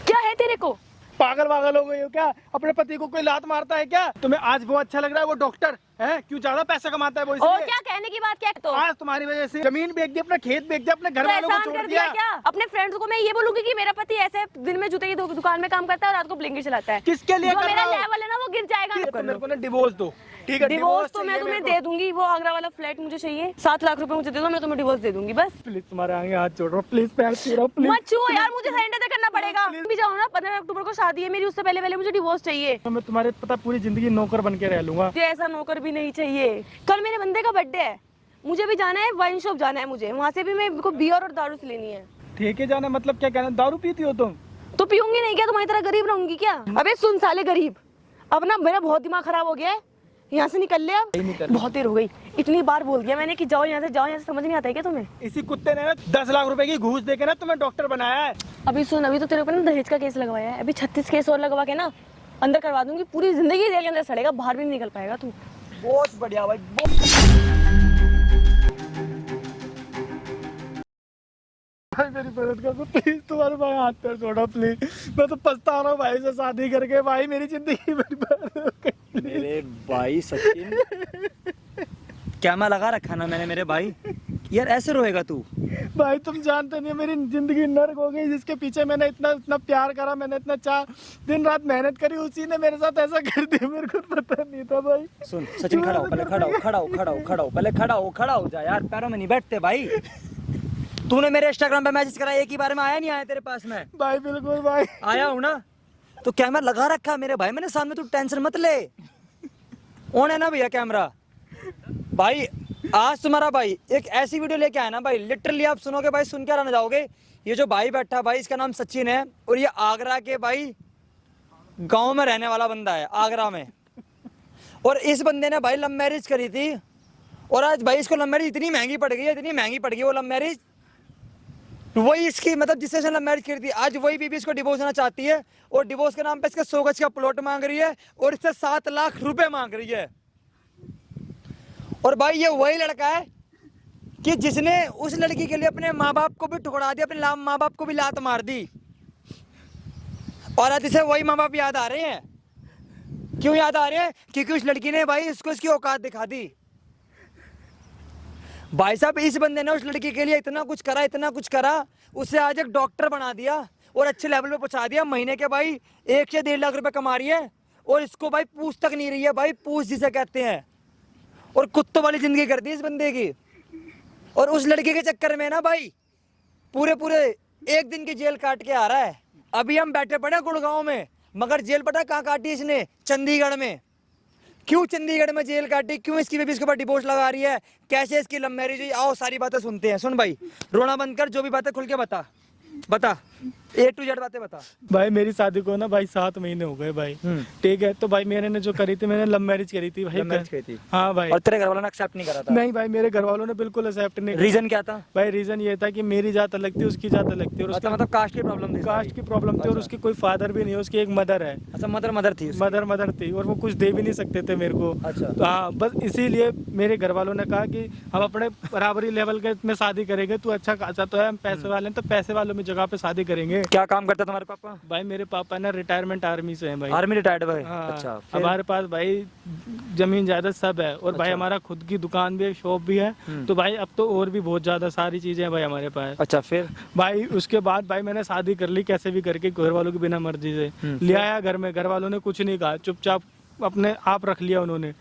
क्या है तेरे को? पागल वागल हो गई हो क्या? अपने पति को कोई लात मारता है क्या? तुम्हें आज वो अच्छा लग रहा है, वो डॉक्टर है, क्यों ज्यादा पैसा कमाता है वो और इसलिए? क्या कहने की बात क्या है? तो आज तुम्हारी वजह से जमीन बेच दी, अपना खेत बेच दिया, अपने घर वालों को एहसान छोड़ कर दिया दिया। क्या? अपने फ्रेंड्स को मैं ये बोलूंगी कि मेरा पति ऐसे दिन में जूते की दुकान में काम करता है और रात को ब्लिंकिट चलाता है। किसके लिए जो कर मेरा रहा हो? लेवल है ना वो गिर जाएगा। तो मेरे को ना डिवोर्स दो, ठीक है? डिवोर्स तो मैं चाहिए तुम्हें मेरे दे दूंगी। वो आगरा वाला फ्लैट मुझे चाहिए, 7 लाख रुपए मुझे दे दो, मैं तुम्हें डिवोर्स दे दूंगी बस। को। प्लीज तुम्हारे आगे हाथ जोड़ रहा हूँ, प्लीज पैर छू रहा हूँ, प्लीज। मत छुओ यार, मुझे सरेंडर करना पड़ेगा। भी जाओ ना, 15 अक्टूबर को शादी है मेरी, उससे पहले मुझे डिवोर्स चाहिए। मैं तुम्हारे पता पूरी जिंदगी नौकर बन के रह लूंगा। मुझे ऐसा नौकर भी नहीं चाहिए। कल मेरे बंदे का बर्थडे है, मुझे भी जाना है, वाइन शॉप जाना है मुझे, वहाँ से भी मेरे को बियर और दारू से लेनी है। ठीक है जाना, मतलब क्या कहना? दारू पीती हो तुम? तो पीऊंगी नहीं क्या? तुम्हारी तरह गरीब रहूंगी क्या? अबे सुन साले गरीब, अब ना मेरा बहुत दिमाग खराब हो गया है, यहाँ से निकल ले अब। बहुत देर हो गई, इतनी बार बोल दिया मैंने कि जाओ यहाँ से, जाओ यहाँ से, समझ नहीं आता है क्या तुम्हें? इसी कुत्ते ने ना 10 लाख रुपए की घूस देके ना तुम्हें डॉक्टर बनाया है। अभी सुन, अभी तो तेरे ऊपर ना दहेज का केस लगवाया है, अभी 36 केस और लगवा के ना अंदर करवा दूंगी, पूरी जिंदगी जेल के अंदर सड़ेगा, बाहर भी नहीं निकल पाएगा तू। बहुत बढ़िया भाई, भाई मेरी मदद कर दो प्लीज, तुम्हारे भाई हाथ पैर छोड़ो प्लीज। मैं तो पछता रहा हूँ भाई से शादी करके, भाई मेरी जिंदगी बर्बाद हो गई। मेरे भाई सचिन, क्या मैं लगा रखा ना मैंने मेरे भाई? यार ऐसे रोएगा तू? भाई तुम जानते नहीं, मेरी जिंदगी नर्क हो गई, जिसके पीछे मैंने इतना इतना प्यार करा, मैंने इतना दिन रात मेहनत करी, उसी ने मेरे साथ ऐसा कर दिया, मेरे को पता नहीं था भाई। सुन सचिन, खड़ा हो पहले, खड़ा हो, खड़ा हो, खड़ा हो, खड़ा हो पहले, खड़ा हो जा यार, पैरों में नहीं बैठते भाई। तूने मेरे इंस्टाग्राम पे मैसेज करा, एक ही बार में आया नहीं आया तेरे पास में? भाई बिल्कुल भाई आया हूँ ना, तो कैमरा लगा रखा मेरे भाई मैंने सामने, तू टेंशन मत ले। ऑन है ना भैया कैमरा? भाई आज तुम्हारा भाई एक ऐसी वीडियो लेके आया ना भाई, लिटरली आप सुनोगे भाई, सुन के रहना जाओगे। ये जो भाई बैठा भाई, इसका नाम सचिन है, और ये आगरा के भाई गांव में रहने वाला बंदा है, आगरा में। और इस बंदे ने भाई लव मैरिज करी थी, और आज भाई इसको लव मैरिज इतनी महंगी पड़ गई है, इतनी महंगी पड़ गई वो लव मैरिज। वही इसकी मतलब जिससे इसने लव मैरिज करी थी, आज वही बीबी इसको डिवोर्स देना चाहती है, और डिवोर्स के नाम पे इसका 100 गज का प्लॉट मांग रही है, और इससे 7 लाख रुपए मांग रही है। और भाई ये वही लड़का है कि जिसने उस लड़की के लिए अपने माँ बाप को भी ठुकरा दिया, अपने माँ बाप को भी लात मार दी, और आज इसे वही माँ बाप याद आ रहे हैं। क्यों याद आ रहे हैं? क्योंकि उस लड़की ने भाई इसको इसकी औकात दिखा दी। भाई साहब इस बंदे ने उस लड़की के लिए इतना कुछ करा, इतना कुछ करा, उसे आज एक डॉक्टर बना दिया और अच्छे लेवल पे पहुंचा दिया। महीने के भाई 1 से 1.5 लाख रुपए कमा रही है, और इसको भाई पूछ तक नहीं रही है भाई, पूछ जिसे कहते हैं, और कुत्तों वाली जिंदगी कर दी इस बंदे की। और उस लड़की के चक्कर में ना भाई पूरे 1 दिन की जेल काट के आ रहा है। अभी हम बैठे पड़े गुड़गांव में, मगर जेल पता कहाँ काटी इसने? चंडीगढ़ में। क्यों चंडीगढ़ में जेल काटी? क्यों इसकी बेबी इसके ऊपर डिवोर्स लगा रही है? कैसे इसकी लव मैरिज हुई? आओ सारी बातें सुनते हैं। सुन भाई, रोना बंद कर, जो भी बातें खुल के बता A to Z बातें बता। भाई मेरी शादी को ना भाई 7 महीने हो गए भाई, ठीक है? तो भाई मैंने जो करी थी, मैंने लव मैरिज करी थी भाई। हाँ भाई। और तेरे घर वालों ने एक्सेप्ट नहीं करा था? नहीं भाई, मेरे घर वालों ने बिल्कुल एक्सेप्ट नहीं। रीजन क्या था भाई? रीजन ये था कि मेरी जात अलग थी, उसकी जात अलग थी, और उसका मतलब कास्ट की प्रॉब्लम थी? कास्ट की प्रॉब्लम थी, और उसकी कोई फादर भी नहीं है, उसकी एक मदर है। अच्छा, मदर थी? मदर थी, और वो कुछ दे भी नहीं सकते थे मेरे को। अच्छा। तो हाँ, बस इसीलिए मेरे घर वालों ने कहा कि हम अपने बराबरी लेवल के में शादी करेंगे, तू अच्छा खासा तो है, हम पैसे वाले हैं, तो पैसे वालों में जगह पे शादी करेंगे। क्या काम करता तुम्हारे पापा? भाई मेरे पापा ना रिटायरमेंट आर्मी से हैं भाई। आर्मी रिटायर्ड भाई? हाँ, अच्छा। हमारे पास भाई जमीन जायदाद सब है, और भाई हमारा खुद की दुकान भी है, शॉप भी है, तो भाई अब तो और भी बहुत ज्यादा सारी चीजें हैं भाई हमारे पास। अच्छा, फिर भाई उसके बाद भाई मैंने शादी कर ली कैसे भी करके, घर वालों की बिना मर्जी से ले आया घर में। घर वालों ने कुछ नहीं कहा, चुपचाप अपने आप रख लिया उन्होंने।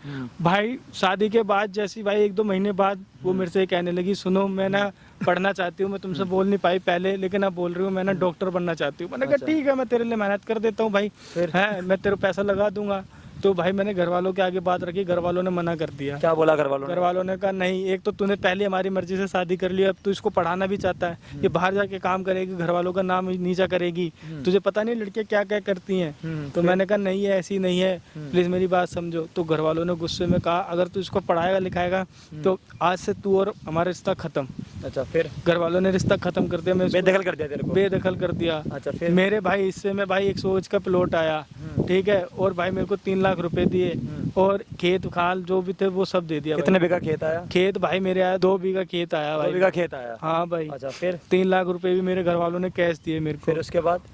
भाई शादी के बाद जैसी भाई 1-2 महीने बाद वो मेरे से कहने लगी, सुनो मैं ना पढ़ना चाहती हूँ, मैं तुमसे बोल नहीं पाई पहले, लेकिन अब बोल रही हूँ, मैं ना डॉक्टर बनना चाहती हूँ। मैंने कहा ठीक है, मैं तेरे लिए मेहनत कर देता हूँ भाई, है मैं तेरे पैसा लगा दूंगा। तो भाई मैंने घर वालों के आगे बात रखी, घर वालों ने मना कर दिया। क्या बोला घर वालों ने? घर वालों ने कहा नहीं, एक तो तूने पहले हमारी मर्जी से शादी कर ली, अब तू इसको पढ़ाना भी चाहता है, ये बाहर जाके काम करेगी, घर वालों का नाम नीचा करेगी, तुझे पता नहीं लड़कियां क्या क्या करती हैं। तो मैंने कहा नहीं है, ऐसी नहीं है, प्लीज मेरी बात समझो। तो घर वालों ने गुस्से में कहा, अगर तू इसको पढ़ाएगा लिखाएगा तो आज से तू और हमारा रिश्ता खत्म। अच्छा, फिर घर वालों ने रिश्ता खत्म कर दिया, मैं बेदखल कर दिया तेरे को? बेदखल कर दिया। अच्छा, फिर मेरे भाई हिस्से में भाई 100 गज का प्लॉट आया, ठीक है, और भाई मेरे को 3 लाख रुपए दिए, और खेत खाल जो भी थे वो सब दे दिया। कितने बीघा खेत आया? खेत भाई मेरे आया 2 बीघा खेत आया 2 भाई। बीघा खेत आया। हाँ भाई। अच्छा, फिर 3 लाख रुपए भी मेरे घर वालों ने कैश दिए मेरे को। फिर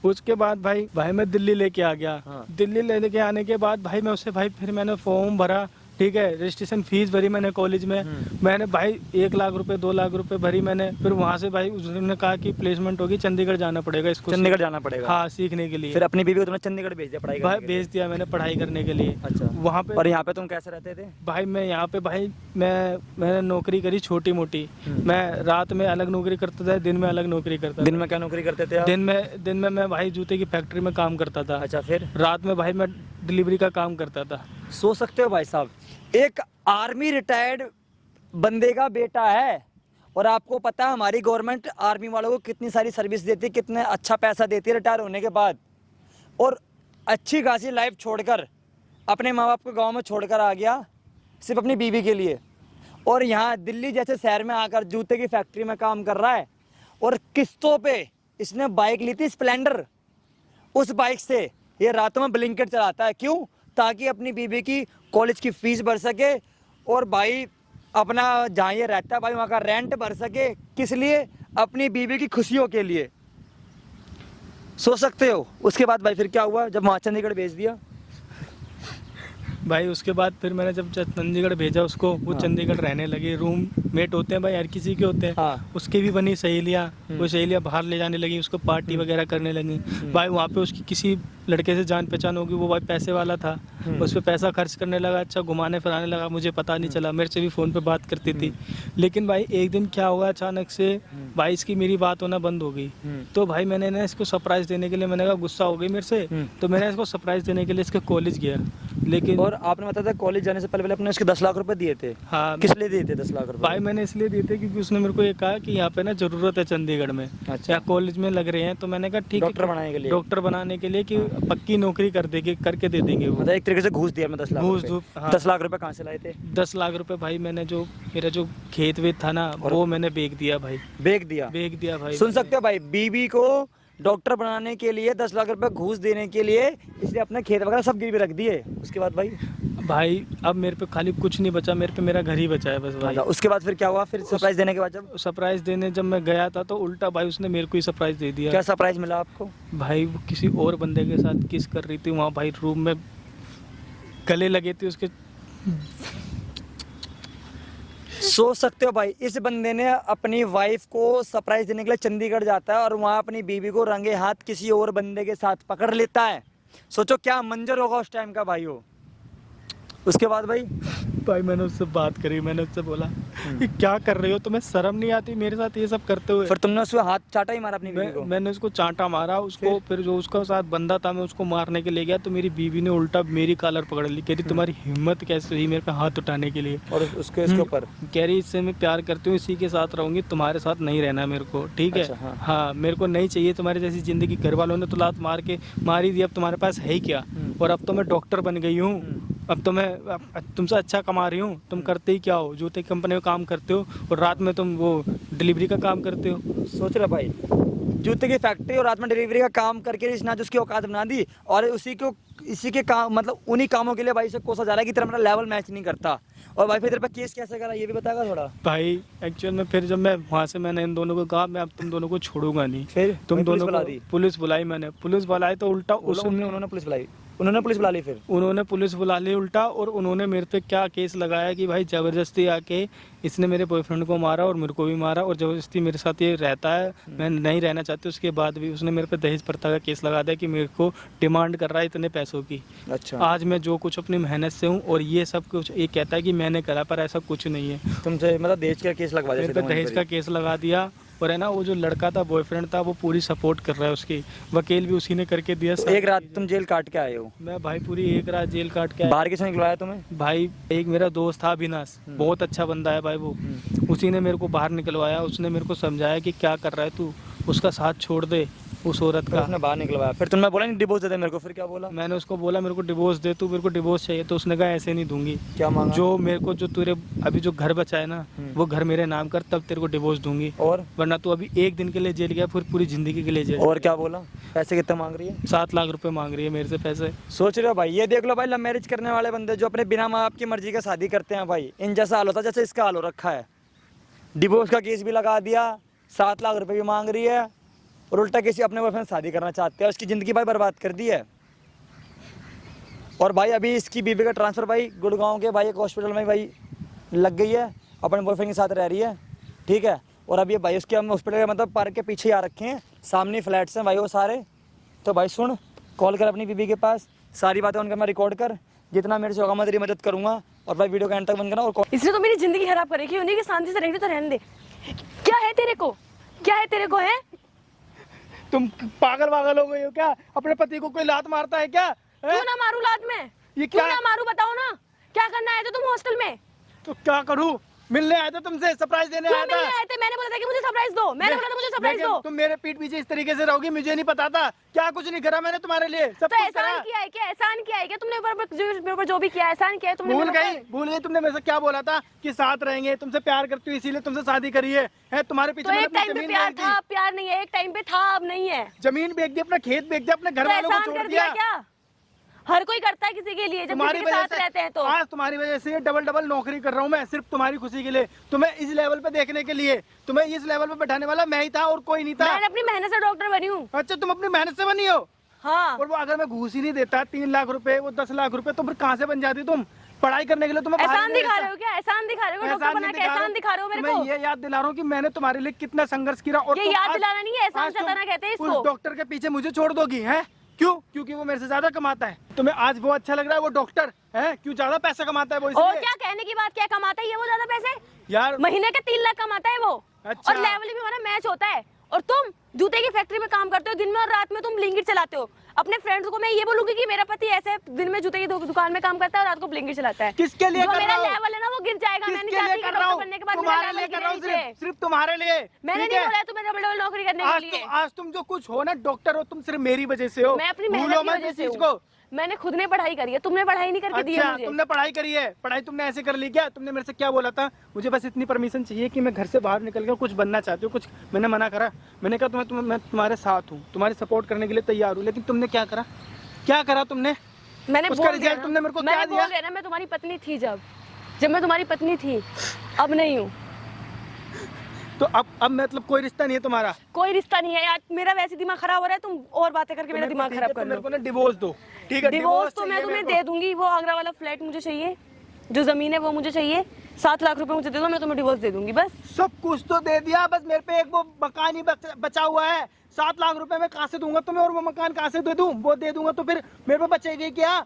उसके बाद भाई मैं दिल्ली लेके आ गया। हाँ। दिल्ली लेके आने के बाद भाई मैं उससे भाई फिर मैंने फॉर्म भरा, ठीक है, रजिस्ट्रेशन फीस भरी मैंने कॉलेज में। मैंने भाई 1 लाख रुपए 2 लाख रुपए भरी मैंने। फिर वहाँ से भाई उसने कहा कि प्लेसमेंट होगी, चंडीगढ़ जाना पड़ेगा इसको। चंडीगढ़ जाना पड़ेगा? हाँ, सीखने के लिए। फिर अपनी बीवी को तुमने चंडीगढ़ भेज दिया पढ़ाई भाई करने के लिए? भेज दिया मैंने पढ़ाई करने के लिए। अच्छा, वहाँ पे। और यहाँ पे तुम कैसे रहते थे? भाई मैं यहाँ पे भाई मैंने नौकरी करी छोटी मोटी। मैं रात में अलग नौकरी करता था, दिन में अलग नौकरी करता दिन था। में क्या नौकरी करते थे आप? दिन में मैं भाई जूते की फैक्ट्री में काम करता था। अच्छा, फिर रात में भाई मैं डिलीवरी का काम करता था। सोच सकते हो भाई साहब, एक आर्मी रिटायर्ड बंदे का बेटा है, और आपको पता है हमारी गवर्नमेंट आर्मी वालों को कितनी सारी सर्विस देती है, कितने अच्छा पैसा देती है रिटायर होने के बाद, और अच्छी खासी लाइफ छोड़कर अपने माँ बाप को गांव में छोड़कर आ गया सिर्फ अपनी बीवी के लिए, और यहाँ दिल्ली जैसे शहर में आकर जूते की फैक्ट्री में काम कर रहा है। और किस्तों पे इसने बाइक ली थी स्प्लेंडर, उस बाइक से ये रातों में ब्लिंकेट चलाता है। क्यों? ताकि अपनी बीवी की कॉलेज की फीस भर सके, और भाई अपना जहाँ ये रहता है भाई वहाँ का रेंट भर सके। किस लिए? अपनी बीवी की खुशियों के लिए। सोच सकते हो। उसके बाद भाई फिर क्या हुआ जब वहाँ चंडीगढ़ भेज दिया? भाई उसके बाद फिर मैंने जब चंडीगढ़ भेजा उसको, वो हाँ। चंडीगढ़ रहने लगे। रूम मेट होते हैं भाई, हर किसी के होते हैं। हाँ। उसकी भी बनी सहेलियाँ, वो सहेलियाँ बाहर ले जाने लगी, उसको पार्टी वगैरह करने लगी। भाई वहाँ पे उसकी किसी लड़के से जान पहचान होगी, वो भाई पैसे वाला था, उस पर पैसा खर्च करने लगा, अच्छा घुमाने फिराने लगा, मुझे पता नहीं चला। मेरे से भी फ़ोन पे बात करती थी। लेकिन भाई एक दिन क्या हुआ अचानक से, भाई इसकी मेरी बात होना बंद हो गई। तो भाई मैंने ना इसको सरप्राइज़ देने के लिए, मैंने कहा गुस्सा हो गई मेरे से, तो मैंने इसको सरप्राइज़ देने के लिए इसके कॉलेज गया। लेकिन और आपने बताया था कॉलेज जाने से पहले अपने उसके 10 लाख रुपए दिए थे। हाँ, किस लिए दिए थे 10 लाख रुपए? भाई मैंने इसलिए दिए थे क्योंकि उसने मेरे को ये कहा कि यहाँ पे ना ज़रूरत है चंडीगढ़ में, अच्छा। या कॉलेज में लग रहे हैं। तो मैंने कहा ठीक है, डॉक्टर बनाने के लिए? डॉक्टर बनाने के लिए कि पक्की नौकरी कर देंगे, करके दे देंगे वो। मतलब एक तरीके से घूस दिया मैं 10 लाख घूस रुपए। दो, हाँ। 10 लाख रुपए कहाँ से लाए थे? 10 लाख रुपए भाई मैंने जो मेरा जो खेत वेत था ना, वो मैंने बेच दिया भाई। बेच दिया भाई। सुन सकते हो भाई, बीबी को डॉक्टर बनाने के लिए 10 लाख रुपए घूस देने के लिए इसने अपने खेत वगैरह सब गिरवी रख दिए। उसके बाद भाई अब मेरे पे खाली कुछ नहीं बचा, मेरे पे मेरा घर ही बचा है बस भाई। उसके बाद फिर क्या हुआ? फिर सरप्राइज देने के बाद सरप्राइज देने जब मैं गया था तो उल्टा भाई उसने मेरे को ही सरप्राइज दे दिया। क्या सरप्राइज मिला आपको? भाई वो किसी और बंदे के साथ किस कर रही थी वहाँ भाई, रूम में गले लगे थे उसके। सोच सकते हो भाई, इस बंदे ने अपनी वाइफ को सरप्राइज देने के लिए चंडीगढ़ जाता है और वहाँ अपनी बीवी को रंगे हाथ किसी और बंदे के साथ पकड़ लेता है। सोचो क्या मंजर होगा उस टाइम का भाई हो। उसके बाद भाई मैंने उससे बात करी, मैंने उससे बोला कि क्या कर रही हो, तुम्हें शर्म नहीं आती मेरे साथ ये सब करते हुए? फिर तुमने उसको हाथ चाटा ही मारा अपनी बीवी को? मैंने उसको चांटा मारा उसको। फिर जो उसका साथ बंदा था मैं उसको मारने के लिए गया तो मेरी बीवी ने उल्टा मेरी कॉलर पकड़ ली, कह रही तुम्हारी हिम्मत कैसे हुई मेरे पे हाथ उठाने के लिए। और उसके ऊपर कह रही इससे मैं प्यार करती हूँ, इसी के साथ रहूंगी, तुम्हारे साथ नहीं रहना मेरे को, ठीक है? अच्छा, हाँ मेरे को नहीं चाहिए तुम्हारी जैसी जिंदगी। घर वालों ने तो लात मार के मारी दी, अब तुम्हारे पास है ही क्या? और अब तो मैं डॉक्टर बन गई हूँ, अब तो मैं तुमसे अच्छा कमा रही हूँ। तुम करते ही क्या हो? जूते की कंपनी में काम करते हो और रात में तुम वो डिलीवरी का काम करते हो। सोच रहे भाई, जूते की फैक्ट्री और रात में डिलीवरी का काम करके इसने आज उसकी औकात बना दी, और इसी के काम मतलब उन्हीं कामों के लिए भाई से कोसा जा रहा है कि तेरा मेरा लेवल मैच नहीं करता। और भाई फिर तेरे पे केस कैसे करा ये भी बताएगा थोड़ा? भाई एक्चुअल में फिर जब मैं वहाँ से मैंने इन दोनों को कहा मैं अब तुम दोनों को छोड़ूंगा नहीं। फिर तुम दोनों बुला को दी? पुलिस बुलाई मैंने, पुलिस बुलाई तो उल्टा उन्होंने पुलिस बुलाई? उन्होंने पुलिस बुला ली? फिर उन्होंने पुलिस बुला ली उल्टा, और उन्होंने मेरे पे क्या केस लगाया कि भाई ज़बरदस्ती आके इसने मेरे बॉयफ्रेंड को मारा और मेरे को भी मारा, और ज़बरदस्ती मेरे साथ ये रहता है, मैं नहीं रहना चाहती। उसके बाद भी उसने मेरे पे दहेज प्रथा का केस लगा दिया कि मेरे को डिमांड कर रहा है इतने पैसों की। अच्छा। आज मैं जो कुछ अपनी मेहनत से हूँ और ये सब कुछ ये कहता है कि मैंने करा, पर ऐसा कुछ नहीं है। तुमसे मतलब दहेज का केस लगवा दिया? मेरे पे दहेज का केस लगा दिया, और है ना वो जो लड़का था बॉयफ्रेंड था वो पूरी सपोर्ट कर रहा है, उसकी वकील भी उसी ने करके दिया। एक रात तुम जेल काट के आए हो? मैं भाई पूरी एक रात जेल काट के आया। बाहर किसने निकलवाया तुम्हें? भाई एक मेरा दोस्त था अविनाश, बहुत अच्छा बंदा है भाई वो, उसी ने मेरे को बाहर निकलवाया। उसने मेरे को समझाया कि क्या कर रहा है तू, उसका साथ छोड़ दे, उस औरत फिर का। उसने बाहर निकलवाया, फिर तुमने बोला नहीं डिवोर्स दे दे मेरे को, फिर क्या बोला? मैंने उसको बोला मेरे को डिवोर्स दे, तू मेरे को डिवोर्स चाहिए, तो उसने कहा ऐसे नहीं दूंगी। क्या मांगा? जो मेरे को जो तेरे अभी जो घर बचा है ना वो घर मेरे नाम कर, तब तेरे को डिवोर्स दूंगी, और वरना तू अभी एक दिन के लिए जेल गया, फिर पूरी जिंदगी के लिए जेल। और क्या बोला? पैसे कितने मांग रही है? 7 लाख रुपए मांग रही है मेरे से पैसे। सोच रहे हो भाई, ये देख लो भाई, लव मैरिज करने वाले बंदे जो अपने बिना माँ बाप की मर्जी का शादी करते हैं भाई, इन जैसा हाल होता है जैसे इसका हाल हो रखा है। डिवोर्स का केस भी लगा दिया, 7 लाख रुपए भी मांग रही है, और उल्टा किसी अपने बॉयफ्रेंड से शादी करना चाहते हैं, उसकी ज़िंदगी भाई बर्बाद कर दी है। और भाई अभी इसकी बीवी का ट्रांसफ़र भाई गुड़गांव के भाई एक हॉस्पिटल में भाई लग गई है, अपने बॉयफ्रेंड के साथ रह रही है, ठीक है। और अभी भाई उसके हम हॉस्पिटल के मतलब पार्क के पीछे आ रखे हैं, सामने फ्लैट्स हैं भाई वो सारे। तो भाई सुन, कॉल कर अपनी बीवी के पास, सारी बातें उनका मैं रिकॉर्ड कर, जितना मेरे से होगा मैं तेरी मदद करूँगा। और भाई वीडियो का एंड तक बंद करना। और इसने तो मेरी जिंदगी खराब कर रखी है, उन्हीं की शांति से रहने तो रहने दे। क्या है तेरे को, क्या है तेरे को है? तुम पागल वागल हो गई हो क्या? अपने पति को कोई लात मारता है क्या? क्यों ना मारू लात में? ये क्यों क्या? ना मारू बताओ ना, क्या करना है तो तुम हॉस्टल में? तो क्या करूं? मिलने आया था तुमसे, सरप्राइज देने क्यों आया मिलने था। आए थे? मैंने बोला था कि मुझे सरप्राइज दो, मैंने बोला था मुझे सरप्राइज लेकिन दो। तुम मेरे पीठ पीछे इस तरीके से रहोगी, मुझे नहीं पता था। क्या कुछ नहीं करा मैंने तुम्हारे लिए, सब तो कुछ एहसान करा। किया है क्या? एहसान किया है क्या तुमने मेरे ऊपर जो भी किया है? एहसान किया है तुमने भूल मेरे गई, ऊपर? भूल गई तुमने मेरे से क्या बोला था कि साथ रहेंगे, तुमसे प्यार करती हूँ इसीलिए तुमसे शादी करी है तुम्हारे पीछे तो मैंने एक अपनी टाइम पे जमीन प्यार बेच दी। था, अब प्यार नहीं है। एक टाइम पे था, अब नहीं है। जमीन बेच दी, अपना खेत बेच दिया, अपने घर तो वालों को एहसान छोड़ कर दिया। दिया क्या? हर कोई करता है किसी के लिए, जब किसी के साथ रहते हैं तो। आज तुम्हारी वजह से डबल नौकरी कर रहा हूँ मैं, सिर्फ तुम्हारी खुशी के लिए, तुम्हें इस लेवल पे देखने के लिए। तुम्हें इस लेवल पे बैठाने वाला मैं ही था और कोई नहीं था। मैंने अपनी मेहनत से डॉक्टर बनी हूँ। अच्छा, तुम अपनी मेहनत से बनी हो। हाँ, और वो अगर मैं घूस ही नहीं देता 3 लाख रुपए, वो 10 लाख रुपए, तो फिर कहाँ से बन जाती तुम? पढ़ाई करने के लिए तुम्हें बाहर एहसान नहीं दिखा भेजता। रहे हो क्या? एहसान दिखा रहे हो? डॉक्टर एहसान बना नहीं के एहसान दिखा रहे हो मेरे को? तुम्हें ये याद दिला रहा हूँ कि मैंने तुम्हारे लिए कितना संघर्ष किया। और ये तुम याद आज- दिलाना नहीं है, एहसान आज तुम जताना कहते हैं इसको। उस डॉक्टर के पीछे मुझे छोड़ दोगी हैं? क्यों? क्योंकि वो मेरे से ज्यादा कमाता है। तुम्हें आज वो अच्छा लग रहा है, वो डॉक्टर है क्यों? ज्यादा पैसा कमाता है वो, और इसलिए। क्या कहने की बात, क्या कमाता है ये वो ज्यादा पैसे? यार महीने के 3 लाख कमाता है वो। अच्छा। और लेवल भी हमारा मैच होता है। और तुम जूते की फैक्ट्री में काम करते हो, दिन में और रात में तुम ब्लिंकिट चलाते हो। अपने फ्रेंड्स को मैं ये बोलूंगी कि मेरा पति ऐसे दिन में जूते की दुकान में काम करता है और रात को ब्लिंकिट चलाता है। किसके लिए जो कर मेरा रहा हूँ? लेवल है ना वो गिर जाएगा। मैं नहीं किसके लिए चाहती कि कर रहा डॉक्टर हूँ? बनने के बाद मेरा तुम्हारे लेवल लिए कर रहा हूँ, गिरे नीचे। सिर्फ तुम्हारे लिए। मैंने ठीक नहीं है? बोला है तुम्हें डबल नौकरी करने के लिए। आज तुम जो कुछ हो ना डॉक्टर हो, तुम सिर्फ मेरी वजह से हो। मैं अपनी भूलो मेहनत की मत वजह इस से चीज हूँ। को। मैंने खुद ने पढ़ाई करी है, तुमने पढ़ाई नहीं करके दी है अच्छा, मुझे। तुमने पढ़ाई करी है, पढ़ाई तुमने ऐसे कर ली क्या? तुमने मेरे से क्या बोला था? मुझे बस इतनी परमिशन चाहिए कि मैं घर से बाहर निकल कर कुछ बनना चाहती हूँ, कुछ। मैंने मना करा, मैंने कहा मैं तुम्हारे साथ हूँ, तुम्हारे सपोर्ट करने के लिए तैयार हूँ। लेकिन तुमने क्या करा? क्या करा तुमने? मैंने उसका बोल रिजल्ट दिया तुमने मेरे को क्या मैंने दिया? बोल दिया ना, मैं तुम्हारी पत्नी थी जब मैं तुम्हारी पत्नी थी, अब नहीं हूँ। तो अब मतलब कोई रिश्ता नहीं है तुम्हारा? कोई रिश्ता नहीं है यार, मेरा वैसे दिमाग खराब हो रहा है, तुम और बातें करके मेरा दिमाग खराब कर मेरे लो। को ना डिवोर्स दो, ठीक है? डिवोर्स तो मैं चाहिए तुम्हें मेरे दे दूंगी। वो आगरा वाला फ्लैट मुझे चाहिए, जो जमीन है वो मुझे चाहिए। 7 लाख रुपए मुझे दे दो, मैं तुम्हें डिवोर्स दे दूंगी बस। को। सब कुछ तो दे दिया, बस मेरे पे एक वो मकान ही बचा हुआ है। 7 लाख रुपए मैं कहाँ से दूंगा तुम्हें? और वो मकान कहाँ से दे दूं? वो दे दूंगा तो फिर मेरे पे बचेगी क्या?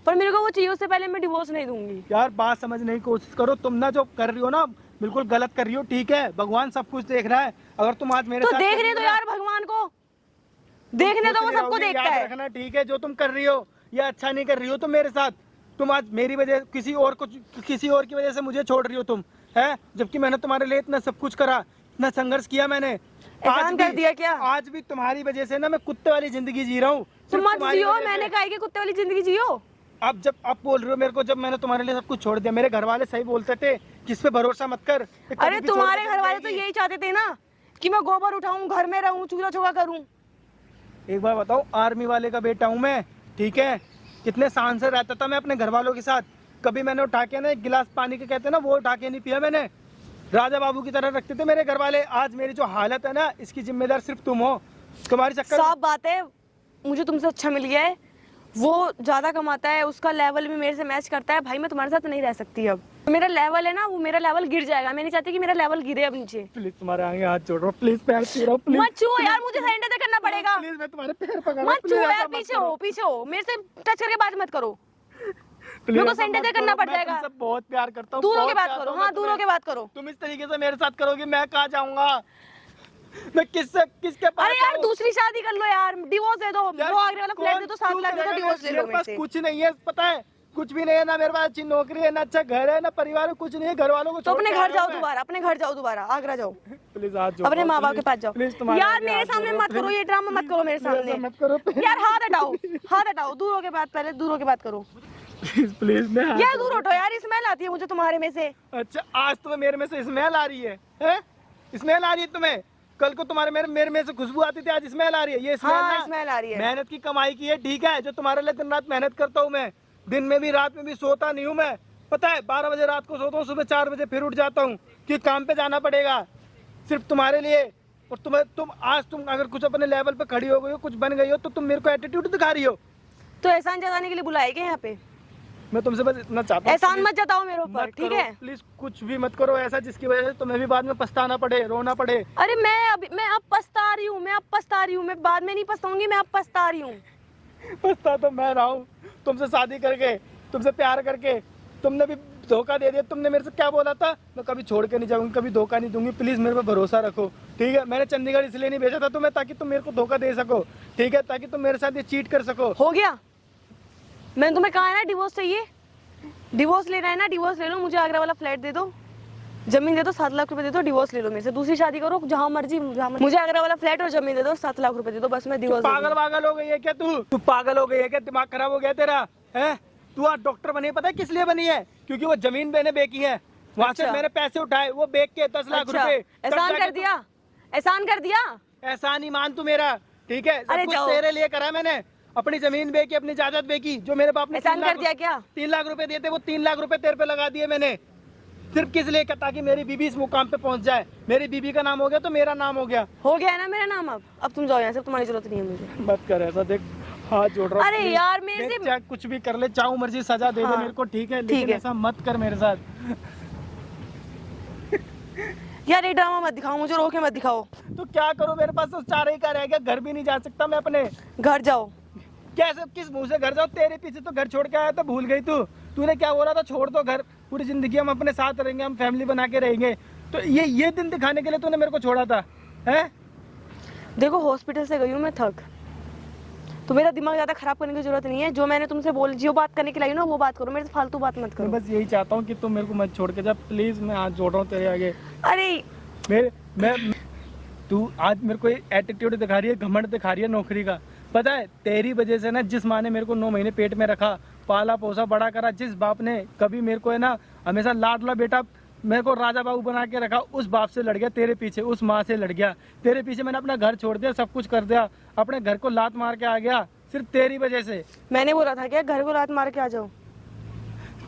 पर मेरे को वो चाहिए, उससे पहले मैं डिवोर्स नहीं दूंगी। यार बात समझने की कोशिश करो। तुम ना जो कर रही हो ना बिल्कुल गलत कर रही हो, ठीक है? भगवान सब कुछ देख रहा है। अगर तुम आज मेरे तो साथ देखने कर दो रही हो यार भगवान को, देखने दो, वो सबको देखता याद है। रखना, ठीक है? जो तुम कर रही हो ये अच्छा नहीं कर रही हो तुम मेरे साथ। तुम आज मेरी वजह किसी और की वजह से मुझे छोड़ रही हो तुम, है? जबकि मैंने तुम्हारे लिए इतना सब कुछ करा, इतना संघर्ष किया मैंने। एहसान कर दिया क्या? आज भी तुम्हारी वजह से ना मैं कुत्ते वाली जिंदगी जी रहा हूँ। तुम सिर्फ मत तुम्हारी जियो, वजह से। मैंने कहा कि कुत्ते वाली जिंदगी जियो। अब बोल रहे हो मेरे को, जब मैंने तुम्हारे लिए सब कुछ छोड़ दिया। मेरे घर वाले सही बोलते थे, किस पे भरोसा मत कर। ये कभी अरे भी छोड़ तुम्हारे के घर वाले तो जाएगी। यही चाहते थे ना कि मैं गोबर उठाऊं, घर में रहूं, चूल्हा चौका करूं। एक बार बताओ, आर्मी वाले का बेटा हूँ मैं, ठीक है? कितने शान से रहता था मैं अपने घर वालों के साथ। कभी मैंने उठा के ना एक गिलास पानी के कहते हैं ना, वो उठा के नहीं पिया मैंने। राजा बाबू की तरह रखते थे मेरे घर वाले। आज मेरी जो हालत है ना, इसकी जिम्मेदार सिर्फ तुम हो। तुम्हारी चक्कर साफ बात है, मुझे तुमसे अच्छा मिल गया है। वो ज्यादा कमाता है, उसका लेवल भी मेरे से मैच करता है। भाई मैं तुम्हारे साथ नहीं रह सकती अब। मेरा लेवल है ना, वो मेरा लेवल गिर जाएगा। मैं नहीं चाहती कि मेरा लेवल गिरे अब नीचे। प्लीज तुम्हारे आगे हाथ जोड़ रहा हूँ, प्लीज पैर छू रहा हूँ, प्लीज। मत छुओ यार, मुझे सैनिटाइजर करना पड़ेगा। प्लीज मैं तुम्हारे पैर पकड़ रहा हूँ, मत प्लीज छुओ ऐसा यार, मत पीछे करो। हो, पीछे हो। मेरे से टच करके बात मत करो। प्लीज मेरे को ऐसा सैनिटाइजर मत करना करो। पड़ मैं जाएगा। तुमसे बहुत प्यार करता हूँ। दूर होके बहुत बात चाहता करो, हूँ हाँ मैं दूर तुम्हें। होके बात करो। तुम इस तरीके से मेरे साथ करोगे, मैं कहाँ जाऊंगा? मैं किसके पास अरे यार जाऊं? दूसरी शादी कर लो यार, डिवोर्स दे दो। यार, वो आगरे वाला फ्लैट दे दो, 7 क्यों लाख दे दो, करेगा? डिवोर्स ले लो मेरे मेरे पास से। कुछ नहीं है, पता है? कुछ भी नहीं है, ना मेरे पास अच्छी नौकरी है, ना अच्छा घर है, ना परिवार है, कुछ नहीं है। घर वालों को तो छोड़ अपने के घर आया जाओ हूं मैं। दोबारा, अपने घर जाओ दोबारा, आगरा जाओ, प्लीज हाथ जोड़ो, अपने माँ बाप के प्लीज, पास जाओ। प्लीज तुम्हारे यार आगे मेरे हाथ सामने जोड़ मत रहा हूं, करो, ये ड्रामा मत करो मेरे प्लीज ऐसा सामने। मत करो यार हाथ हटाओ, हाथ हटाओ, दूर होके बात, पहले दूर होके बात करो। प्लीज प्लीज मैं हाथ यार दूर हटो यार, स्मेल आती है मुझे तुम्हारे में से। अच्छा, आज तुम्हें मेरे में से स्मेल आ रही है, हैं? स्मेल आ रही है तुम्हें? कल को तुम्हारे मेरे में से खुशबू आती थी, आज स्मेल आ रही है। ये स्मेल हाँ, ना स्मेल आ रही है। मेहनत की कमाई की है, ठीक है, जो तुम्हारे लिए दिन रात मेहनत करता हूँ मैं। दिन में भी रात में भी सोता नहीं हूँ मैं, पता है। 12 बजे रात को सोता हूँ, सुबह 4 बजे फिर उठ जाता हूँ कि काम पे जाना पड़ेगा सिर्फ तुम्हारे लिए। और तुम आज तुम अगर कुछ अपने लेवल पे खड़ी हो गई हो, कुछ बन गई हो, तो तुम मेरे को एटीट्यूड दिखा रही हो। तो एहसान जताने के लिए बुलाए गए यहाँ पे? मैं तुमसे बस इतना चाहता हूँ, एहसान मत जताओ मेरे ऊपर, मत ठीक करो, है? प्लीज कुछ भी मत करो ऐसा जिसकी वजह से तुम्हें भी बाद में पछताना पड़े, रोना पड़े। अरे मैं अब पछता रही हूँ, मैं बाद में नहीं पछताऊंगी, मैं अब पछता रही हूँ। पछता तो मैं रहा हूँ, तुमसे शादी करके, तुमसे प्यार करके। तुमने भी धोखा दे दिया। तुमने मेरे से क्या बोला था? मैं कभी छोड़ के नहीं जाऊंगी, कभी धोखा नहीं दूंगी, प्लीज मेरे पे भरोसा रखो, ठीक है? मैंने चंडीगढ़ इसलिए नहीं भेजा था तुम्हें ताकि तुम मेरे को धोखा दे सको, ठीक है, ताकि तुम मेरे साथ ये चीट कर सको। हो गया? मैंने तुम्हें कहा है ना डिवोर्स चाहिए, डिवोर्स लेना है ना, डिवोर्स ले लो, मुझे आगरा वाला फ्लैट दे दो, जमीन दे दो, 7 लाख रुपए दे दो, डिवोर्स ले लो मेरे से, दूसरी शादी करो जहाँ मर्जी, मुझे आगरा वाला फ्लैट और जमीन दे दो, 7 लाख रुपए दे दो, बस मैं डिवोर्स। पागल पागल हो गई है क्या तू पागल हो गई है क्या? दिमाग खराब हो गया तेरा, है? तू आज डॉक्टर बनी है, पता है किस लिए बनी है? क्योंकि वो जमीन मैंने बेची है, वहां से अच्छा। मैंने पैसे उठाए, वो बेच के 10 लाख अच्छा, रुपए। एहसान कर दिया, एहसान कर दिया। ऐसा नहीं मान तू मेरा, ठीक है? सब अरे कुछ जाओ। तेरे लिए करा मैंने, अपनी जमीन बेची, अपनी जायदाद बेची, जो मेरे बाप ने एहसान कर दिया क्या? 3 लाख रुपए दिए थे, वो 3 लाख रुपए तेरे पे लगा दिए मैंने, सिर्फ किस लिए? ताकि मेरी बीबी इस मुकाम पे पहुंच जाए। मेरी बीबी का नाम हो गया तो मेरा नाम हो गया। हो गया है ना मेरा नाम, अब तुम जाओ यहाँ से, तुम्हारी जरूरत नहीं है मुझे। मत कर ऐसा, देख हाथ जोड़ रहा हूं, अरे please। यार मेरे देख, से चाहे कुछ भी कर ले, चाहूं मर्जी सजा दे दे हाँ, मेरे को, ठीक है, ठीक लेकिन है। ऐसा मत कर मेरे साथ। यार ये ड्रामा मत दिखाओ मुझे, रोके मत दिखाओ। तो क्या करूं, मेरे पास तो चारा ही का रह गया, घर भी नहीं जा सकता मैं अपने। घर जाओ। कैसे, किस मुंह से घर जाओ? तेरे पीछे तो घर छोड़ के आया था, भूल गई तूने क्या बोला था? छोड़ दो घर, पूरी जिंदगी हम अपने साथ रहेंगे, हम फैमिली बना के रहेंगे। तो ये दिन दिखाने के लिए तूने मेरे को छोड़ा था, हैं? देखो हॉस्पिटल से गई हूँ मैं थक, तो मेरा दिमाग ज्यादा खराब करने की जरूरत नहीं है। जो मैंने तुमसे जो बात करने के लिए आई ना वो बात करो, मेरे से फालतू बात मत मैं करो। बस यही चाहता हूँ कि तुम मेरे को मत छोड़ के जा, प्लीज। मैं हाथ जोड़ रहा हूँ तेरे आगे। अरे तू आज मेरे को एटीट्यूड दिखा रही है, घमंड दिखा रही है नौकरी का। पता है तेरी वजह से ना, जिस माँ ने मेरे को 9 महीने पेट में रखा, पाला पोसा बड़ा करा, जिस बाप ने कभी मेरे को है ना हमेशा लाडला बेटा मेरे को राजा बाबू बना के रखा, उस बाप से लड़ गया तेरे पीछे, उस माँ से लड़ गया तेरे पीछे। मैंने अपना घर छोड़ दिया, सब कुछ कर दिया, अपने घर को लात मार के आ गया सिर्फ तेरी वजह से। मैंने बोला था क्या घर को लात मार के आ जाओ?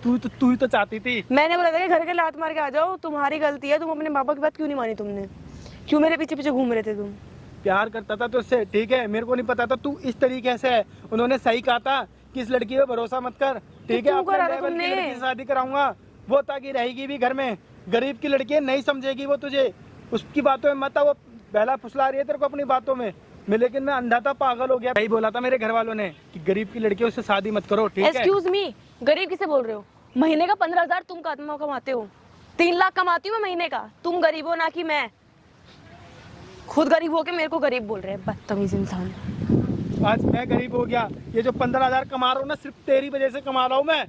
तू ही तो चाहती थी। मैंने बोला था कि घर के लात मार के आ जाओ, तुम्हारी गलती है, तुम अपने पापा की बात क्यों नहीं मानी तुमने? क्यों मेरे पीछे पीछे घूम रहे थे तुम? प्यार करता था तो उससे, ठीक है, मेरे को नहीं पता था तू इस तरीके से है। उन्होंने सही कहा था कि इस लड़की पे भरोसा मत कर, ठीक है? क्यों अपने करा था लेवल की तुमने? लड़की से शादी कराऊंगा, वो ताकि रहेगी भी घर में। गरीब की लड़की है, नहीं समझेगी वो तुझे, उसकी बातों में मत आ। वो पहला फुसला रही है तेरे को अपनी बातों में, लेकिन मैं अंधा था, पागल हो गया। यही बोला था मेरे घर वालों ने कि गरीब की लड़की है, उससे शादी मत करो, ठीक है? एक्सक्यूज मी, गरीब किसे बोल रहे हो? महीने का 15,000 तुम कमाते हो, 3 लाख कमाती हूँ मैं महीने का। तुम गरीब हो ना कि मैं? खुद गरीब हो के मेरे को गरीब बोल रहे हैं, बदतमीज इंसान। आज मैं गरीब हो गया, ये जो 15,000 कमा रहा हूँ ना, सिर्फ तेरी वजह से कमा रहा हूँ मैं।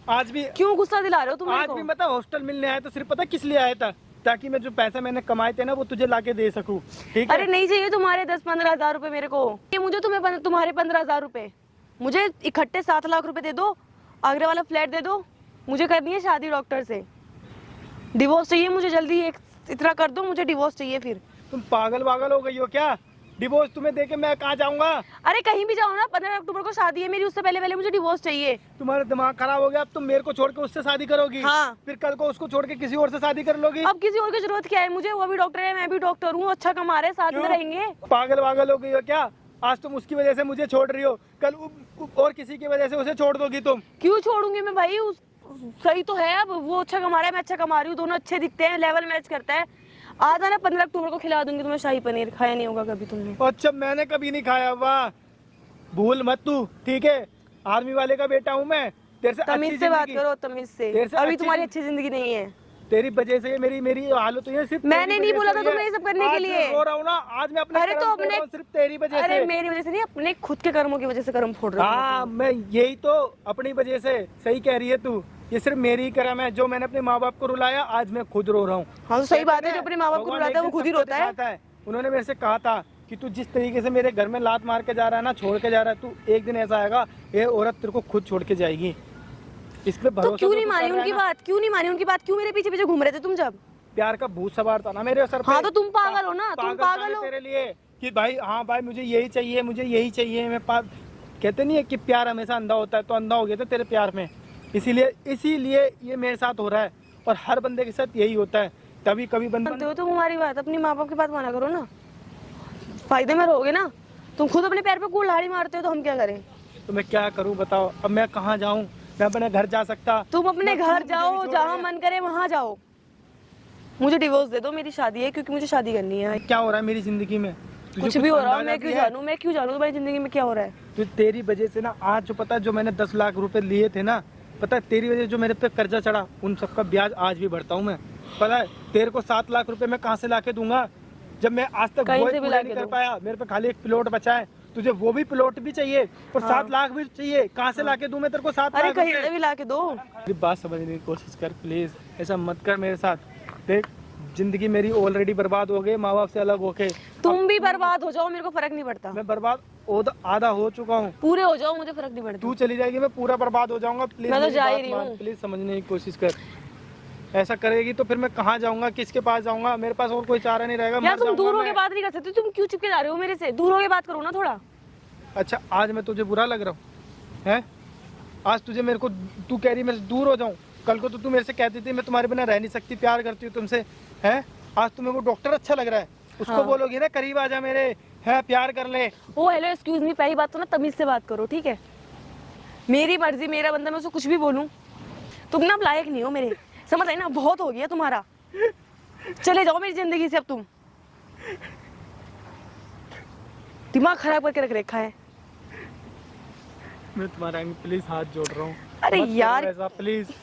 आज भी क्यों गुस्सा दिला रहे हो तुम मेरे आज को? भी मतलब हॉस्टल मिलने आया तो सिर्फ पता किस लिए आया था? ताकि मैं जो पैसा मैंने कमाए थे ना वो तुझे लाके दे सकूं, ठीक है? अरे नहीं चाहिए तुम्हारे 10-15 हजार रुपए मेरे को, ये मुझे तुम्हारे 15,000 रुपए, मुझे इकट्ठे 7 लाख रुपए दे दो, आगरा वाला फ्लैट दे दो, मुझे करनी है शादी डॉक्टर से, डिवोर्स चाहिए मुझे जल्दी, इतना कर दो, मुझे डिवोर्स चाहिए। फिर तुम पागल वागल हो गई हो क्या? डिवोर्स तुम्हें देके मैं कहाँ जाऊंगा? अरे कहीं भी जाओ ना, 15 अक्टूबर को शादी है मेरी, उससे पहले मुझे डिवोर्स चाहिए। तुम्हारा दिमाग खराब हो गया, अब तुम मेरे को छोड़ के उससे शादी करोगी? हाँ। फिर कल को उसको छोड़ के किसी और से शादी कर लोगी? अब किसी और की जरूरत क्या है मुझे? वो भी डॉक्टर है, मैं भी डॉक्टर हूँ, अच्छा कमा रहे, साथ में क्यों? रहेंगे। पागल वागल हो गई हो क्या? आज तुम उसकी वजह से मुझे छोड़ रही हो, कल और किसी की वजह से उसे छोड़ दोगी तुम। क्यों छोड़ूंगी मैं भाई? सही तो है, अब वो अच्छा कमा रहा है, मैं अच्छा कमा रही हूँ, दोनों अच्छे दिखते हैं, लेवल मैच करता है। आज ना 15 अक्टूबर को खिला दूंगी तुम्हें शाही पनीर, खाया नहीं होगा कभी तुमने। अच्छा, मैंने कभी नहीं खाया। वाह, भूल मत तू, ठीक है? आर्मी वाले का बेटा हूँ मैं, तेरे से तमीज अच्छी से बात जिंदगी- करो, तमीज से। तेरे से अभी अच्छी तुम्हारी अच्छी जिंदगी नहीं है। तेरी वजह से मेरी मेरी हालत हुई है सिर्फ। मैंने नहीं बोला था तुम्हें ये सब करने के आज लिए। रो रहा हूँ ना, आज मैं अपने अरे तो कर्म कर अपने- रहा हूँ, सिर्फ तेरी वजह से। अरे मेरी वजह से नहीं, अपने खुद के कर्मों की वजह से कर्म फोड़ रहे हो। हाँ, मैं यही तो अपनी वजह से, सही कह रही है तू। ये सिर्फ मेरी ही कर्म है, जो मैंने अपने माँ बाप को रुलाया, आज मैं खुद रो रहा हूँ। हाँ तो सही बात है, जो अपने माँ बाप को भगवान रुलाता है एक वो दिन खुद ही सबको रोता है। दिखाता है। उन्होंने मेरे से कहा था कि तू जिस तरीके से मेरे घर में लात मार के जा रहा है ना, छोड़ के जा रहा है, तू एक दिन ऐसा आएगा, ये औरत तेरे को खुद छोड़ के जाएगी। इस पे तो भरोसा क्यों तो नहीं तू मानी कर रहा है उनकी ना। बात, क्यों नहीं मानी उनकी बात, क्यों मेरे पीछे पीछे घूम रहे थे तुम जब? प्यार का भूत सवार था ना मेरे सर पे। हाँ तो तुम पागल हो ना, तुम पागल था हो। तेरे लिए कि भाई, हाँ भाई मुझे यही चाहिए, मुझे यही चाहिए। मैं कहते नहीं है कि प्यार हमेशा अंधा होता है, तो अंधा हो गया था तेरे प्यार में। इसीलिए ये मेरे साथ हो रहा है, और हर बंदे के साथ यही होता है। तभी कभी मानते बंदा हो तुम हमारी बात, अपनी माँ बाप की बात माना करो ना, फायदे में रहोगे ना। तुम खुद अपने पैर पे कुल्हाड़ी मारते हो तो हम क्या करें? तो मैं क्या करूं बताओ? अब मैं कहाँ जाऊं? मैं अपने घर जा सकता? तुम अपने मैं घर खुद जाओ, मुझे भी जहाँ छोड़ मन करे वहाँ जाओ। मुझे डिवोर्स दे दो, मेरी शादी है, क्योंकि मुझे शादी करनी है। क्या हो रहा है मेरी जिंदगी में? तुझे कुछ भी हो रहा हो, अंदाजा मैं क्यों भी है? जानूं, मैं क्यों जानूं तुम्हारी जिंदगी में क्या हो रहा है? तो तेरी वजह से ना, आज जो पता है, जो मैंने 10 लाख रुपए लिए थे ना, पता है तेरी वजह से जो मेरे पे कर्जा चढ़ा, उन सबका ब्याज आज भी भरता हूँ मैं। पता है तेरे को 7 लाख रुपए मैं कहाँ से लाके दूंगा, जब मैं आज तक कहीं वो से भी पूरा लाके नहीं कर दो। पाया। मेरे पे खाली एक प्लॉट बचा है, तुझे वो भी प्लॉट भी चाहिए और 7 लाख भी चाहिए। कहाँ से लाके दूं मैं तेरे को 7 अरे लाख कहीं रुपए? से भी ला के दो। मेरी बात समझने की कोशिश कर प्लीज, ऐसा मत कर मेरे साथ। देख, जिंदगी मेरी ऑलरेडी बर्बाद हो गई, माँ बाप से अलग होके। तुम भी बर्बाद हो जाओ, मेरे को फर्क नहीं पड़ता। मैं बर्बाद आधा हो चुका हूँ। पूरे हो जाओ, मुझे फर्क नहीं पड़ता। तू चली जाएगी, मैं पूरा बर्बाद हो जाऊंगा। प्लीज मैं तो मेरी जा ही बात रही मान, हूँ। प्लीज समझने की कोशिश कर। ऐसा करेगी तो फिर मैं कहाँ जाऊंगा, किसके पास जाऊंगा? मेरे पास और कोई चारा नहीं रहेगा। यार मर तुम जाऊंगा दूर मैं। होके बात नहीं कर सकते, तुम क्यों चिपके जा रहे हो मेरे से? दूर होके बात करो ना थोड़ा। अच्छा, आज मैं तुझे बुरा लग रहा हूँ है? आज तुझे मेरे को, तू कह रही मैं दूर हो जाऊं। कल को तो तू मेरे से कहती थी मैं तुम्हारे बिना रह नहीं सकती, प्यार करती हूँ तुमसे, है? आज तुम्हें वो डॉक्टर अच्छा लग रहा है, उसको हाँ। बोलोगी ना करीब आ जा मेरे, है प्यार कर ले। ओ हेलो एक्सक्यूज मी, पहली बात तो ना तमीज से बात करो, ठीक है? मेरी मर्जी, मेरा बंदा, मैं उसको कुछ भी बोलूं? तुम ना अब लायक नहीं हो मेरे, समझ आई ना? बहुत हो गया तुम्हारा, चले जाओ मेरी जिंदगी से अब तुम। दिमाग खराब करके रख रखा है। मैं तुम्हारा प्लीज हाथ जोड़ रहा हूँ। अरे मत करो यार, ऐसा प्लीज।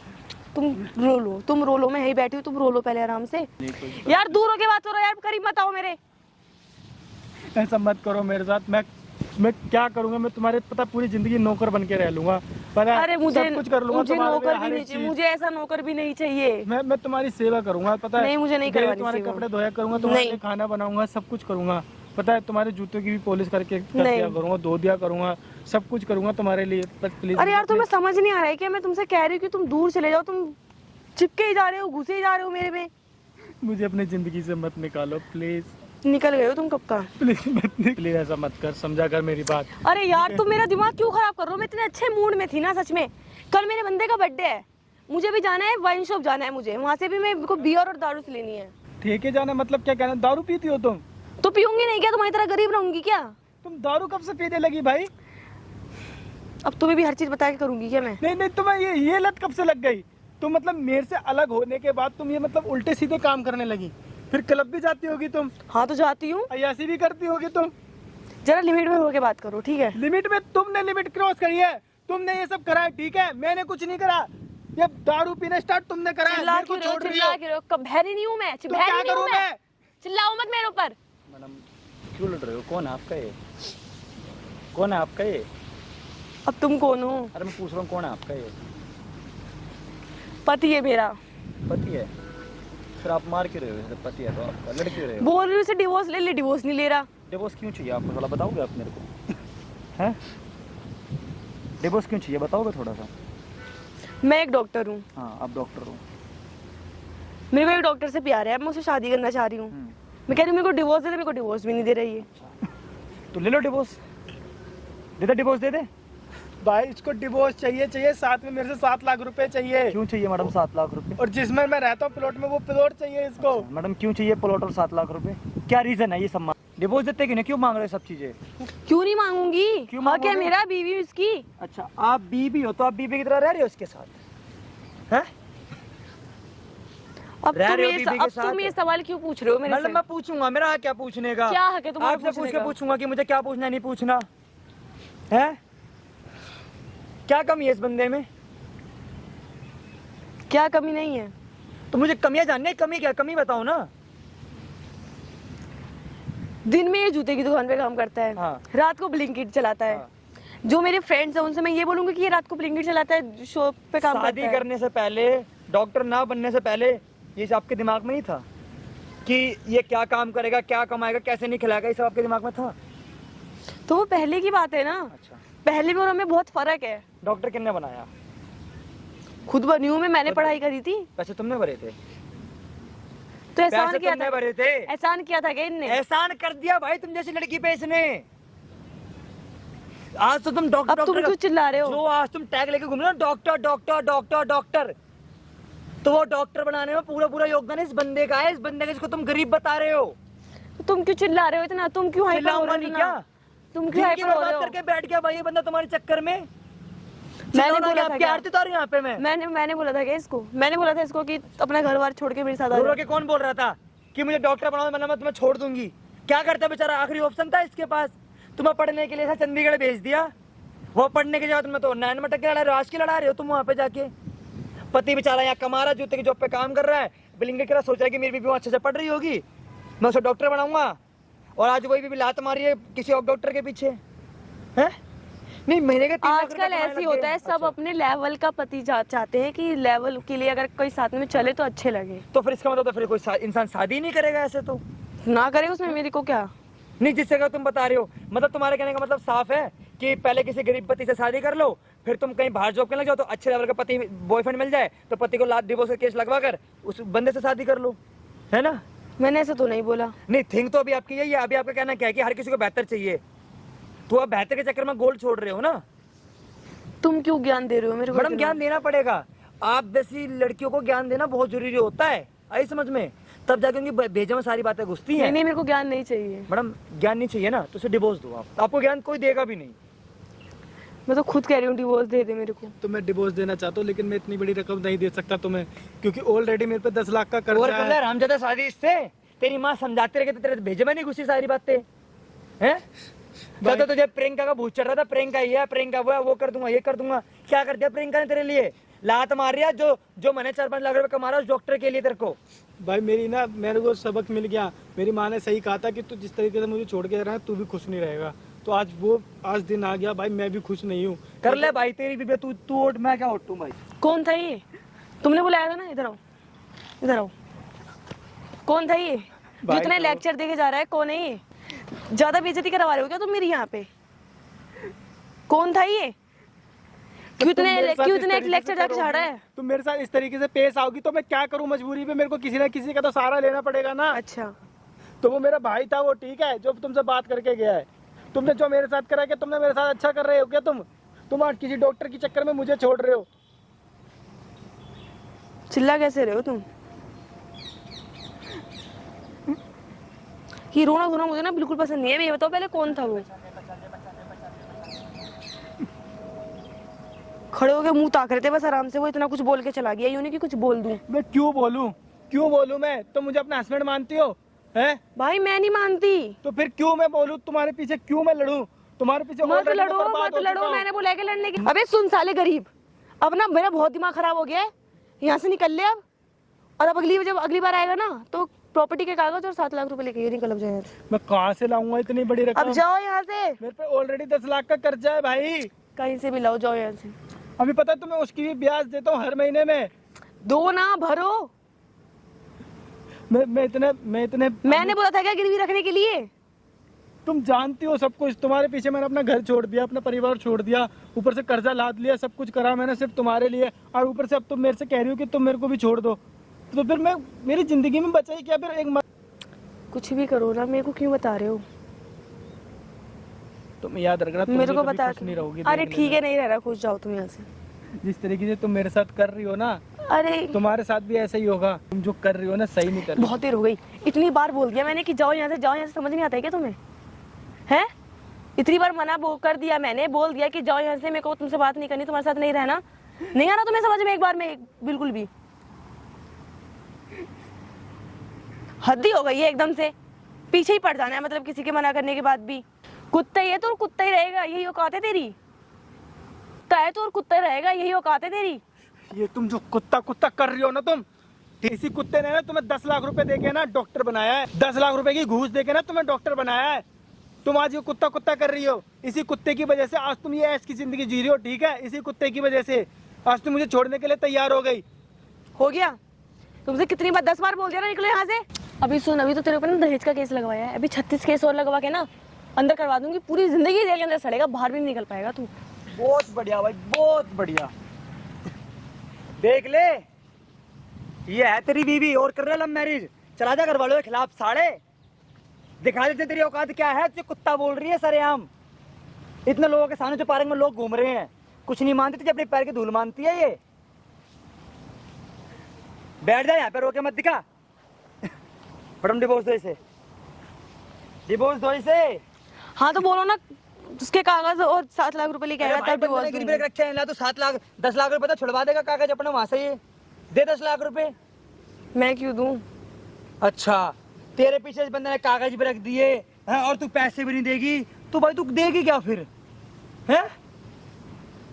तुम रो लो, तुम रो लो, मैं यहीं बैठी हूँ, तुम रो लो पहले आराम से। यार दूर होके बात करो यार, करीब मत आओ मेरे। ऐसा मत करो मेरे साथ। मैं क्या करूंगा? मैं तुम्हारे पता पूरी जिंदगी नौकर बन के रह लूंगा। पता है, अरे मुझे सब कुछ कर लूंगा मुझे तुम्हारे लिए, नौकर भी हर नहीं एक चाहिए, चीज। मुझे ऐसा नौकर भी नहीं चाहिए। मैं तुम्हारी सेवा करूंगा, पता है? नहीं, मुझे नहीं डेली करवानी तुम्हारे सेवा। कपड़े धोया करूंगा, तुम्हारे नहीं। लिए खाना बनाऊंगा, सब कुछ करूंगा। पता है, तुम्हारे जूतों की भी पॉलिश करके कर नहीं। दिया करूंगा, धो दिया करूंगा, सब कुछ करूंगा तुम्हारे लिए। बस प्लीज। अरे यार तुम्हें समझ नहीं आ रहा है क्या? मैं तुमसे कह रही हूँ कि तुम दूर चले जाओ, तुम चिपके ही जा रहे हो, घुसे ही जा रहे हो मेरे में। मुझे अपनी जिंदगी से मत निकालो प्लीज। निकल गए हो तुम कब का? प्लीज ऐसा मत कर, समझा कर मेरी बात। अरे यार तुम मेरा दिमाग क्यों खराब कर रहे हो? मैं इतने अच्छे मूड में थी ना, सच में। कल मेरे बंदे का बर्थडे है, मुझे भी जाना है, वाइन शॉप जाना है मुझे, वहाँ से भी मेरे को बियर और दारू से लेनी है। ठेके जाना मतलब क्या कहना? दारू पीती हो तुम? तो पीऊंगी नहीं क्या? तुम्हारी तरह गरीब रहूंगी क्या? तुम दारू कब से पीने लगी भाई? अब तुम्हें भी हर चीज बता के करूंगी क्या मैं? नहीं, तुम्हें ये लत कब से लग गई? तुम मतलब मेरे से अलग होने के बाद तुम ये मतलब उल्टे सीधे काम करने लगी। फिर क्लब भी जाती होगी तुम, हाँ तो जाती हूँ। अय्यासी भी करती होगी तुम। जरा लिमिट में होके बात करो, ठीक है? लिमिट में? तुमने लिमिट क्रॉस करी है, तुमने ये सब करा है, ठीक है? मैंने कुछ नहीं करा। ये दारू पीना स्टार्ट तुमने करा है, चिल्ला मेरे को क्यों रहे हो? छोड़ रही चिल्ला हो। क्यों रहे हो? कब बहरी नहीं हूँ मैं, तो बहरी क्या नहीं हूँ करूं मैं। मैं? चिल्लाओ मत मेरे ऊपर। मैडम क्यों लड़ रहे हो? कौन है आपका ये? कौन है आपका ये? अब तुम कौन हो? अरे मैं पूछ रहा हूँ कौन है आपका ये? पति है मेरा। पति है? फिर आप मार क्यों रहे हो? जैसे पति है तो आपका लड़ क्यों रहे हो? बोल रही हूँ उसे डिवोर्स ले ले, डिवोर्स नहीं ले रहा। डिवोर्स क्यों चाहिए आपको? थोड़ा बताओगे आप मेरे को? हैं? डिवोर्स क्यों चाहिए बताओगे थोड़ा सा? मैं एक डॉक्टर हूँ, हाँ आप डॉक्टर हो। मेरे को एक डॉक्टर से प्यार है, मैं उससे शादी करना चाह रही हूँ। मैं कह रही हूँ मेरे को डिवोर्स दे दे, मेरे को डिवोर्स भी नहीं दे रही है। तो ले लो डिवोर्स, दे दे डिवोर्स दे दे। भाई इसको डिवोर्स चाहिए, साथ में मेरे से 7 लाख रुपए चाहिए। क्यों चाहिए मैडम 7 लाख रुपए? और जिसमें मैं रहता हूँ प्लॉट में, वो प्लॉट चाहिए इसको। मैडम क्यों चाहिए प्लॉट और 7 लाख रुपए? क्या रीजन है ये सब? डिवोर्स देते कि नहीं? क्यों मांग रहे हो सब चीजें? क्यों नहीं मांगूंगी? क्यों हाँ क्या, मांगोगे? मेरा बीवी हूँ इसकी। अच्छा आप बीबी हो तो आप बीबी की तरह रह रहे हो उसके साथ, हैं? अब रह तुम रहे हो ये बीवी के साथ? तुम ये सवाल क्यों पूछ रहे हो मेरे से? मतलब मैं पूछूंगा, मेरा हक क्या पूछने का? क्या हक है तुम्हारा आपसे पूछ पूछने के का? पूछूंगा कि मुझे क्या पूछना है नहीं पूछना है? क्या कमी है इस बंदे में? क्या कमी नहीं है? तो मुझे कमियां जाननी है, कमी क्या, कमी बताओ ना। दिन में ये जूते की दुकान पे काम करता है, हाँ। रात को ब्लिंकिट चलाता है। हाँ। जो मेरे फ्रेंड्स हैं उनसे मैं ये बोलूंगी कि ये रात को ब्लिंकिट चलाता है, शॉप पे काम शादी करता है। करने से पहले, डॉक्टर ना बनने से पहले ये सब आपके दिमाग में नहीं था कि ये क्या काम करेगा, क्या कमाएगा, कैसे नहीं खिलाएगा, ये सब आपके दिमाग में था? तो वो पहले की बात है ना, अच्छा, पहले में और हमें बहुत फर्क है। डॉक्टर किसने बनाया? खुद बनी हूँ मैंने पढ़ाई करी थी। पैसे तुमने भरे थे? तो एहसान पैसे किया तुमने था, भरे थे? एहसान किया था क्या इनने? एहसान कर दिया भाई तुम जैसी लड़की पे इसने। आज तो तुम डॉक्टर, अब तुम क्यों चिल्ला रहे हो? जो आज तुम टैग लेके घूम रहे हो, डॉक्टर डॉक्टर डॉक्टर डॉक्टर, तो वो डॉक्टर बनाने में पूरा पूरा योगदान इस बंदे का है, इस बंदे का जिसको तुम गरीब बता रहे हो। तुम क्यों चिल्ला रहे हो इतना? तुम क्यों हाइपर हो चिल्लाऊंगा रहे नहीं हो क्या? इतना? तुम क्यों जिंदगी हाइपर हो रहे बर्बाद हो? करके बैठ गया भाई ये बंदा तुम्हारे चक्कर में। मैंने बोला था आपकी क्या? आरती उतारी यहाँ पे मैं। मैंने बोला था क्या इसको? मैंने बोला था इसको कि अपना घर बार छोड़ के मेरे साथ आ रो रो जाओ। के कौन बोल रहा था कि मुझे डॉक्टर बनाओ वरना मैं तुम्हें छोड़ दूंगी? क्या करता बेचारा, आखिरी ऑप्शन था इसके पास। तुम्हें पढ़ने के लिए था चंडीगढ़ भेज दिया, वो पढ़ने के बाद तुम्हें तो 9 में टक्कर लड़ा रहे हो, आज की लड़ा रहे हो तुम वहाँ पे जाके। पति बेचारा यहाँ कमा रहा है, जूते की जॉब पे काम कर रहा है, बिलिंग के सोच रहा है कि मेरी बीबी वहाँ अच्छे से पढ़ रही होगी, मैं उसे डॉक्टर बनाऊंगा, और आज वही बीबी लात मारी है किसी और डॉक्टर के पीछे है। नहीं, महीने के 3 लाख रुपए आजकल कमाने ऐसी लग होता गए। है, सब अच्छा। अपने लेवल का पति चाहते हैं कि लेवल के लिए अगर कोई साथ में चले तो अच्छे लगे। तो फिर इसका मतलब तो फिर कोई इंसान शादी नहीं करेगा ऐसे तो? ना करे उसमें मेरे को क्या। नहीं, जिस जगह तुम बता रहे हो, मतलब तुम्हारे कहने का मतलब साफ है कि पहले किसी गरीब पति से शादी कर लो, फिर तुम कहीं बाहर जॉब करने लग जाओ, तो अच्छे लेवल का पति बॉयफ्रेंड मिल जाए तो पति को लात डिवोर्स का केस लगवा कर उस बंदे से शादी कर लो, है ना? मैंने ऐसा तो नहीं बोला। नहीं, थिंक तो अभी आपकी यही है। अभी आपका कहना क्या है कि हर किसी को बेहतर चाहिए, तो आप बेहतर के चक्कर में गोल्ड छोड़ रहे हो ना। तुम क्यों ज्ञान दे रहे हो मेरे को? मैडम, ज्ञान देना पड़ेगा। आप जैसी लड़कियों को ज्ञान देना बहुत जरूरी होता है, आई समझ में, तब जाके उनकी भेजा में सारी बातें घुसती हैं। नहीं, मेरे को ज्ञान नहीं चाहिए। मैडम, ज्ञान नहीं चाहिए ना तो उसे डिवोर्स दो आप, आपको ज्ञान कोई देगा भी नहीं। मैं तो खुद कह रही हूँ डिवोर्स दे दे मेरे को। तो मैं डिवोर्स देना चाहता हूँ, लेकिन मैं इतनी बड़ी रकम नहीं दे सकता तुम्हें, क्योंकि ऑलरेडी मेरे पे 10 लाख का और कर्जा है। कर हम ज्यादा शादी इससे तेरी माँ समझाते रहे, तेरे भेजे में नहीं घुसी सारी बातें हैं। तो तुझे प्रियंका का भूत चढ़ रहा था, प्रियंका ये है, प्रियंका वो है, वो कर दूंगा, ये कर दूंगा। क्या कर दिया प्रियंका ने तेरे लिए? लात मार रही है, जो मैंने 4-5 लाख रुपए कमा रहा है उस डॉक्टर के लिए तेरे को। भाई मेरे को सबक मिल गया। मेरी माँ ने सही कहा था कि तू जिस तरीके से मुझे छोड़ के रहा है तू भी खुश नहीं रहेगा। तो आज दिन आ गया भाई, मैं भी खुश नहीं हूँ। कर ले भाई, तेरी भी तू उठ, मैं क्या उठूं भाई? कौन था ये? तुमने बुलाया था ना? इधर आओ, इधर आओ। कौन था ये जो भाई इतने तो- लेक्चर देके जा रहा है? कौन है ये? ज्यादा बेइज्जती करवा रहे हो क्या तुम मेरी यहाँ पे? कौन था ये? क्यों इतने लेक्चर जाके झाड़ा है? तुम मेरे साथ इस तरीके से पेश आओगी तो मैं क्या करूँ? मजबूरी पे मेरे को किसी ना किसी का तो सहारा लेना पड़ेगा ना। अच्छा, तो वो मेरा भाई था, वो ठीक है, जो तुमसे बात करके गया है। तुमने जो मेरे साथ करा, क्या तुमने मेरे साथ अच्छा कर रहे हो क्या? तुम आज किसी डॉक्टर के चक्कर में मुझे छोड़ रहे हो। चिल्ला कैसे रहे हो तुम? ये रोना धोना मुझे ना बिल्कुल पसंद नहीं है। ये बताओ पहले कौन था वो? खड़े होके मुंह ताक रहे थे बस आराम से, वो इतना कुछ बोल के चला गया। यूं नहीं कि कुछ बोल दूं। मैं क्यों बोलूं मैं? तुम मुझे अपना हस्बैंड मानती हो हैं? भाई मैं नहीं मानती। तो फिर क्यों मैं बोलूं तुम्हारे पीछे? क्यों मैं लड़ूं तुम्हारे पीछे? मत already मैं लड़ो, बर्बाद मत हो लड़ो। चुका हूं। मैंने बोला है कि लड़ने की। अबे सुन साले गरीब, अब ना मेरा बहुत दिमाग खराब हो गया है। यहाँ से निकल ले अब। और अब जब अगली बार आएगा ना तो प्रॉपर्टी के कागज और 7 लाख रुपए लेके ये निकल जाए। मैं कहाँ से लाऊंगा इतनी बड़ी अब रकम? जाओ यहाँ से। मेरे पे ऑलरेडी 10 लाख का कर्जा है भाई। कहीं से भी लाओ, जाओ यहाँ से। अभी पता है तुम्हें, उसकी भी ब्याज देता हूँ हर महीने में। दो ना भरो। मैं इतने मैंने बोला था क्या गिरवी रखने के लिए? तुम जानती हो सब कुछ। तुम्हारे पीछे मैंने अपना घर छोड़ दिया, अपना परिवार छोड़ दिया, ऊपर से कर्जा लाद लिया, सब कुछ करा मैंने सिर्फ तुम्हारे लिए, और ऊपर से अब तुम मेरे से कह रही हो कि तुम मेरे को भी छोड़ दो। तो फिर मेरी जिंदगी में बचा ही क्या फिर? कुछ भी करो ना, मेरे को क्यों बता रहे हो? तुम याद रखना, तुम मेरे को भी बता। खुश नहीं रहोगी। अरे देख ठीक लेना। है, नहीं रह रहा खुश, जाओ तुम यहाँ से। जिस तरीके से तुम मेरे साथ कर रही हो ना, अरे तुम्हारे साथ भी ऐसा ही होगा। तुम जो कर रही हो ना सही नहीं कर रही। बहुत देर हो गई, इतनी बार बोल दिया मैंने कि जाओ यहाँ से, जाओ यहाँ से। समझ नहीं आता है क्या तुम्हें? हैं? इतनी बार मना कर दिया मैंने, बोल दिया कि जाओ यहाँ से, मेरे को तुमसे बात नहीं करनी, तुम्हारे साथ नहीं रहना। नहीं आ रहा तुम्हें समझ में एक बार में? बिल्कुल भी हद ही हो गई है एकदम से। पीछे ही पड़ जाना है मतलब किसी के मना करने के बाद भी। कुत्ता ही है तो और कुत्ता ही रहेगा, यही औकात है तेरी। कुत्ता है तो और कुत्ता ही रहेगा, यही औकात है तेरी। ये तुम जो कुत्ता कर रही हो ना, तुम इसी कुत्ते ने ना तुम्हें 10 लाख रुपए देके ना डॉक्टर बनाया है। 10 लाख रुपए की घूस देके ना तुम्हें डॉक्टर बनाया है। तुम आज ये कुत्ता कुत्ता कर रही हो, इसी कुत्ते की वजह से आज तुम ये ऐश की जिंदगी जी रही हो, ठीक है? इसी कुत्ते की वजह से आज तुम मुझे छोड़ने के लिए तैयार हो गई। हो गया? तुमसे कितनी बार 10 बार बोल दिया ना, निकलो यहाँ से। अभी सुन, अभी तो तेरे ऊपर ना दहेज का केस लगवाया है, अभी 36 केस और लगवा के ना अंदर करवा दूंगी, पूरी जिंदगी जेल के अंदर सड़ेगा, बाहर भी नहीं निकल पाएगा तू। बहुत बढ़िया भाई, बहुत बढ़िया। देख ले, ये है तेरी बीवी और कर रहा लव मैरिज। चला जा घर वालों के खिलाफ साड़े, दिखा देते तेरी औकात क्या है। तुझे कुत्ता बोल रही है सरेआम, इतने लोगों के सामने जो पार्क में लोग घूम रहे हैं, कुछ नहीं मानती, तुझे अपने पैर की धूल मानती है ये। बैठ जा यहाँ पे, रोके मत दिखा। मैडम डिवोर्स दो इसे, डिवोर्स दो इसे। हाँ तो बोलो ना, उसके कागज और 7 लाख रुपए लेके आएगा तब डिवोर्स गिरवी रखे हैं, तो 7 लाख 10 लाख रुपए तो छुड़वा देगा कागज अपने वहां से। ये दे 10 लाख रुपए। मैं क्यों दूं? अच्छा, तेरे पीछे इस बंदे ने कागज भी रख दिए हैं और तू पैसे भी नहीं देगी, तो भाई तू देगी क्या फिर? हैं?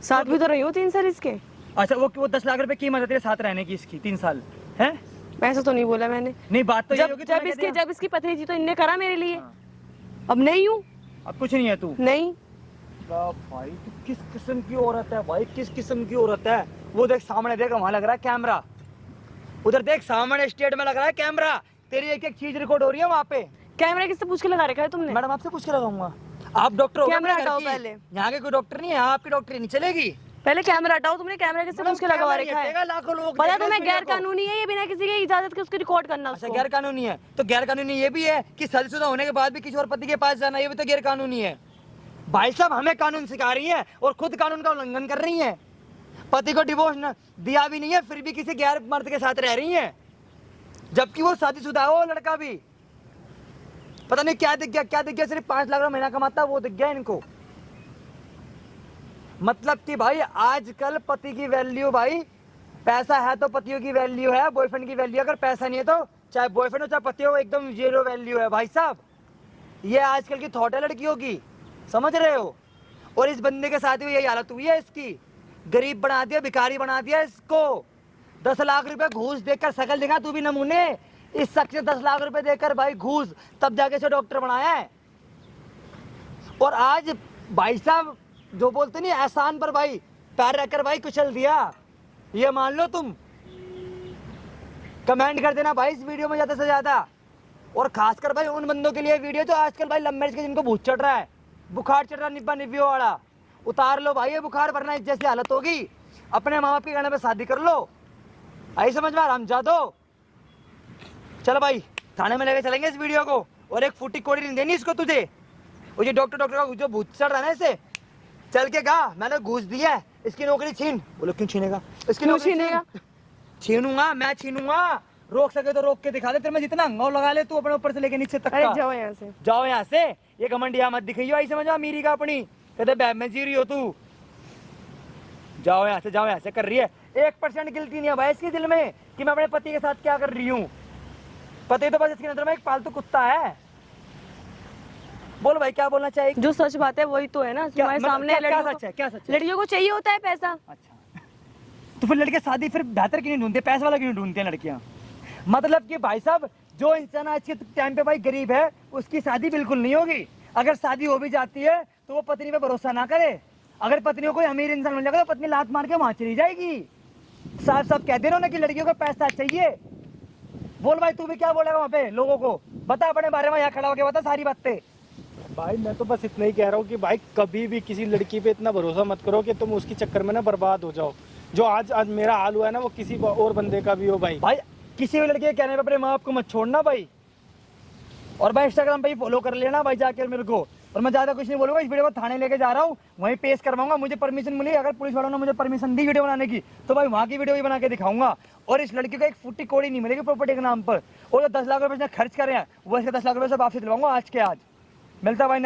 साथ भी तो रही हूँ 3 साल इसके। अच्छा, वो 10 लाख रुपए कीमत है तेरे साथ रहने की इसकी 3 साल, हैं? ऐसा तो नहीं बोला मैंने। नहीं, बात तो ये जब होगी जब इसकी जब इसकी पत्नी थी तो इनने करा मेरे लिए। अब नहीं हूँ, अब कुछ नहीं है तू। नहीं। भाई तू किस किस्म की औरत है भाई, किस किस्म की औरत है? वो देख सामने, देख वहां लग रहा है कैमरा, उधर देख सामने स्टेट में लग रहा है कैमरा, तेरी एक एक चीज रिकॉर्ड हो रही है वहाँ पे। कैमरा किससे पूछ के लगा रखा है तुमने? मैडम आपसे पूछ के लगाऊंगा, आप डॉक्टर हो? कैमरा हटाओ पहले। यहाँ के कोई डॉक्टर नहीं है, आपकी डॉक्टरी नहीं चलेगी। पहले कैमरा हटाओ। तुमने कैमरा किससे पूछ के लगवा रखा है? लाखों लोग पता देख रहे तुम्हें हैं गैर वीडियो को। कानूनी है ये, बिना किसी की इजाजत के उसको रिकॉर्ड करना। अच्छा, उसको गैर कानूनी है तो गैर कानूनी ये भी है कि शादीशुदा होने के बाद भी किसी और पति के पास जाना, ये भी तो गैर कानूनी है। भाई साहब हमें कानून सिखा रही है और खुद कानून का उल्लंघन कर रही है। पति को डिवोर्स न दिया भी नहीं है, फिर भी किसी गैर मर्द के साथ रह रही है, जबकि वो शादीशुदा है। वो लड़का भी पता नहीं क्या दिख गया, क्या दिख गया, सिर्फ 5 लाख रुपए महीना कमाता है वो दिख गया इनको। मतलब कि भाई आजकल पति की वैल्यू, भाई पैसा है तो पतियों की वैल्यू है, बॉयफ्रेंड की वैल्यू, अगर पैसा नहीं है तो चाहे बॉयफ्रेंड हो चाहे पति हो, एकदम 0 वैल्यू है भाई साहब। ये आजकल की थॉट है लड़कियों की, समझ रहे हो? और इस बंदे के साथ भी यही हालत हुई है इसकी, गरीब बना दिया, भिखारी बना दिया इसको। 10 लाख रुपए घूस देकर, शकल दिखा तू भी नमूने, इस शख्स से 10 लाख रुपए देकर भाई घूस, तब जाके से डॉक्टर बनाया है। और आज भाई साहब जो बोलते नहीं, एहसान पर भाई पैर रखकर भाई कुचल दिया, ये मान लो तुम। कमेंट कर देना भाई इस वीडियो में ज्यादा से ज्यादा, और खासकर भाई उन बंदों के लिए वीडियो जो आजकल भाई लव मैरिज के जिनको भूत चढ़ रहा है, बुखार चढ़ रहा निब्बा निब्बियों वाला, उतार लो भाई ये बुखार, वरना जैसी हालत होगी अपने माँ बाप के गाने पे शादी कर लो। आई समझ में? हम जा दो। चलो भाई थाने में लेके चलेंगे इस वीडियो को, और एक फूटी कोड़ी नहीं देनी इसको तुझे। वो ये डॉक्टर का जो भूत चढ़ रहा है ना, इसे चल के कहा मैंने घूस दिया है, इसकी नौकरी छीन। बोलो क्यों छीनेगा? इसकी नौकरी छीनेगा? छीनूंगा, मैं छीनूंगा। रोक सके तो रोक के दिखा दे, तेरे में जितना अंगाव लगा ले तू अपने ऊपर से लेके नीचे तक अरे का। जाओ यहाँ से, जाओ यहाँ से, ये घमंडिया मत दिखाइयो, आई समझ अमीरी का अपनी, कहते बैब में जी रही हो तू। जाओ यहाँ से, जाओ यहाँ से। कर रही है 1% गिल्टी नहीं है भाई इसके दिल में कि मैं अपने पति के साथ क्या कर रही हूँ। पति तो बस इसकी नजर में एक पालतू कुत्ता है। बोल भाई क्या बोलना चाहिए? जो सच बात है वही तो है ना तुम्हारे सामने। क्या सच है? क्या सच है? लड़कियों को चाहिए होता है पैसा। अच्छा, तो फिर लड़के शादी फिर बेहतर क्यों नहीं ढूंढते, पैसे वाला क्यों नहीं ढूंढते हैं लड़कियां? मतलब कि भाई साहब जो इंसान आज के टाइम पे भाई गरीब है उसकी शादी बिल्कुल नहीं होगी। अगर शादी हो भी जाती है तो वो पत्नी पे भरोसा ना करे। अगर पत्नी को कोई अमीर इंसान मिल जाएगा तो पत्नी लात मार के वहां चली जाएगी। साफ साफ कहते रहो ना कि लड़कियों को पैसा चाहिए। बोल भाई तू भी क्या बोलेगा वहाँ पे लोगों को? बता अपने बारे में, यहाँ खड़ा होकर बता सारी बातें। भाई मैं तो बस इतना ही कह रहा हूँ कि भाई कभी भी किसी लड़की पे इतना भरोसा मत करो कि तुम उसके चक्कर में ना बर्बाद हो जाओ। जो आज मेरा हाल हुआ है ना वो किसी और बंदे का भी हो भाई। भाई किसी भी लड़के के कहने पे अपने माँ बाप को मत छोड़ना भाई। और भाई इंस्टाग्राम पे ही फॉलो कर लेना भाई जाके मेरे को। और मैं ज्यादा कुछ नहीं बोलूंगा, इस वीडियो को थाने लेके जा रहा हूँ, वहीं पेश करवाऊंगा। मुझे परमिशन मिली, अगर पुलिस वालों ने मुझे परमिशन दी वीडियो बनाने की तो भाई वहाँ की वीडियो भी बना के दिखाऊंगा। और इस लड़की को एक फुट्टी कोड़ी नहीं मिलेगी प्रॉपर्टी के नाम पर। और जो 10 लाख रुपए खर्च कर रहे हैं वो इसके 10 लाख रुपए से वापस दिलवाऊंगा आज के आज। मिलता भाई।